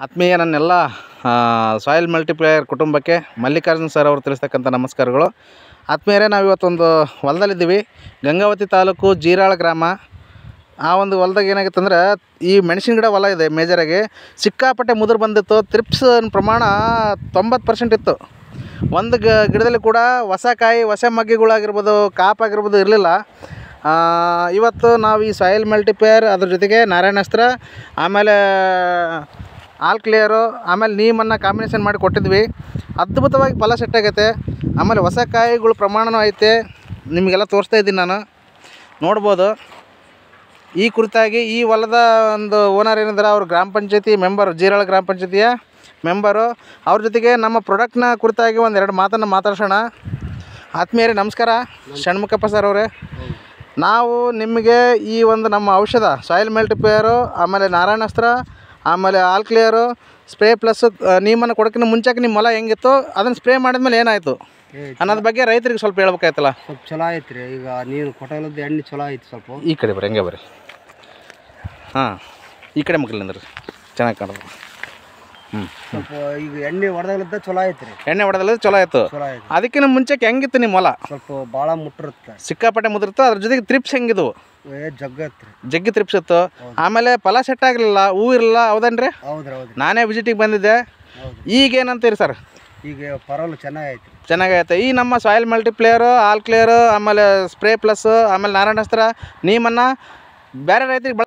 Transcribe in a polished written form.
ಆತ್ಮೀಯ ನನ್ನೆಲ್ಲ soil multiplier ಕುಟುಂಬಕ್ಕೆ ಮಲ್ಲಿಕಾರ್ಜುನ್ ಸರ್ ಅವರು ತಿಳಿಸ್ತಕ್ಕಂಥ ನಮಸ್ಕಾರಗಳು. ಆತ್ಮೀಯರೇ, ನಾವಿವತ್ತೊಂದು ಹೊಲದಲ್ಲಿದ್ದೀವಿ. ಗಂಗಾವತಿ ತಾಲೂಕು ಜೀರಾಳ ಗ್ರಾಮ. ಆ ಒಂದು ಹೊಲದಾಗ ಏನಾಗಿತ್ತು ಅಂದ್ರೆ, ಈ ಮೆಣಸಿನ ಗಿಡ ಹೊಲ ಇದೆ. ಮೇಜರಾಗಿ ಸಿಕ್ಕಾಪಟ್ಟೆ ಮುದುರು ಬಂದಿತ್ತು. ತ್ರಿಪ್ಸ್ ಪ್ರಮಾಣ 90% ಇತ್ತು. ಒಂದು ಗಿಡದಲ್ಲಿ ಕೂಡ ಹೊಸ ಕಾಯಿ, ಹೊಸ ಮಗ್ಗಿಗಳಾಗಿರ್ಬೋದು, ಕಾಪಾಗಿರ್ಬೋದು ಇರಲಿಲ್ಲ. ಇವತ್ತು ನಾವು ಈ ಸಾಯಿಲ್ ಮಲ್ಟಿಪ್ಲೇಯರ್, ಅದ್ರ ಜೊತೆಗೆ ನಾರಾಯಣಾಸ್ತ್ರ, ಆಮೇಲೆ ಆಲ್ ಕ್ಲಿಯರು, ಆಮೇಲೆ ನೀಮನ್ನು ಕಾಂಬಿನೇಷನ್ ಮಾಡಿ ಕೊಟ್ಟಿದ್ವಿ. ಅದ್ಭುತವಾಗಿ ಫಲ ಸೆಟ್ ಆಗೈತೆ. ಆಮೇಲೆ ಹೊಸ ಕಾಯಿಗಳ ಪ್ರಮಾಣವೂ ಐತೆ. ನಿಮಗೆಲ್ಲ ತೋರಿಸ್ತಾ ಇದ್ದೀನಿ, ನಾನು ನೋಡ್ಬೋದು. ಈ ಕುರಿತಾಗಿ ಈ ಹೊಲದ ಒಂದು ಓನರ್ ಏನಿದ್ದಾರೆ, ಅವರು ಗ್ರಾಮ ಪಂಚಾಯತಿ ಮೆಂಬರು, ಜೀರಾಳ ಗ್ರಾಮ ಪಂಚಾಯತಿಯ ಮೆಂಬರು. ಅವ್ರ ಜೊತೆಗೆ ನಮ್ಮ ಪ್ರಾಡಕ್ಟ್ನ ಕುರಿತಾಗಿ ಒಂದೆರಡು ಮಾತನ್ನು ಮಾತಾಡ್ಸೋಣ. ಆತ್ಮೀಯರೇ ನಮಸ್ಕಾರ. ಷಣ್ಮುಖಪ್ಪ ಸರ್ ಅವರೇ, ನಾವು ನಿಮಗೆ ಈ ಒಂದು ನಮ್ಮ ಔಷಧ ಸಾಯಿಲ್ ಮಲ್ಟಿಪ್ಲೇಯರು, ಆಮೇಲೆ ನಾರಾಯಣಾಸ್ತ್ರ, ಆಮೇಲೆ ಆಲ್ ಕ್ಲಿಯರು, ಸ್ಪ್ರೇ ಪ್ಲಸ್ ನೀಮನ್ನು ಕೊಡೋಕ್ಕಿಂತ ಮುಂಚೆಗೆ ನಿಮ್ಮ ಹೊಲ ಹೆಂಗಿತ್ತು, ಅದನ್ನು ಸ್ಪ್ರೇ ಮಾಡಿದ್ಮೇಲೆ ಏನಾಯಿತು ಅನ್ನೋದ್ರ ಬಗ್ಗೆ ರೈತರಿಗೆ ಸ್ವಲ್ಪ ಹೇಳ್ಬೇಕಾಯ್ತಲ್ಲ. ಸ್ವಲ್ಪ ಚಲೋ ಐತೆ ರೀ. ಈಗ ನೀನು ಕೊಟ್ಟಲದ್ದು ಎಣ್ಣೆ ಚಲೋ ಐತಿ. ಸ್ವಲ್ಪ ಈ ಕಡೆ ಬರ್ರಿ, ಹೆಂಗೆ ಬರ್ರಿ. ಹಾಂ, ಈ ಕಡೆ ಮಕ್ಕಳಿಂದ್ರಿ ಚೆನ್ನಾಗಿ ಕಾಣೋದು. ಸ್ವಲ್ಪ ಈಗ ಎಣ್ಣೆ ಹೊಡೆದಾಗಲಿದ್ದ ಚಲೋ ಐತೆ ರೀ. ಎಣ್ಣೆ ಹೊಡೆದಲ್ಲ ಚಲೋ ಆಯಿತು. ಚಲೋ ಐತೆ. ಅದಕ್ಕಿಂತ ಮುಂಚೆಗೆ ಹೆಂಗಿತ್ತು ನಿಮ್ಮ ಹೊಲ? ಸ್ವಲ್ಪ ಭಾಳ ಮುಟ್ಟಿರುತ್ತೆ, ಸಿಕ್ಕಾಪಟ್ಟೆ ಮುದಿರ್ತು. ಅದ್ರ ಜೊತೆಗೆ ತ್ರಿಪ್ಸ್ ಹೆಂಗಿದ್ವು? ಜಗ್ಗ ಐತೆ ರೀ. ಜಗ್ಗಿ ತ್ರಿಪ್ಸ್ ಇತ್ತು. ಆಮೇಲೆ ಫಲ ಸೆಟ್ ಆಗಲಿಲ್ಲ, ಹೂ ಇರಲಿಲ್ಲ. ಹೌದೇನ್ರಿ? ಹೌದ್ರಿ ಹೌದ್ರಿ. ನಾನೇ ವಿಸಿಟಿಗೆ ಬಂದಿದ್ದೆ. ಈಗೇನಂತೀರಿ ಸರ್? ಈಗ ಪರವಾಗಿಲ್ಲ, ಚೆನ್ನಾಗೈತೆ. ಚೆನ್ನಾಗೈತೆ. ಈ ನಮ್ಮ ಸಾಯಿಲ್ ಮಲ್ಟಿಪ್ಲೇಯರು, ಆಲ್ ಕ್ಲಿಯರು, ಆಮೇಲೆ ಸ್ಪ್ರೇ ಪ್ಲಸ್, ಆಮೇಲೆ ನಾರಾಯಣಾಸ್ತ್ರ, ನೀಮನ್ನು ಬೇರೆ ರೈತರಿಗೆ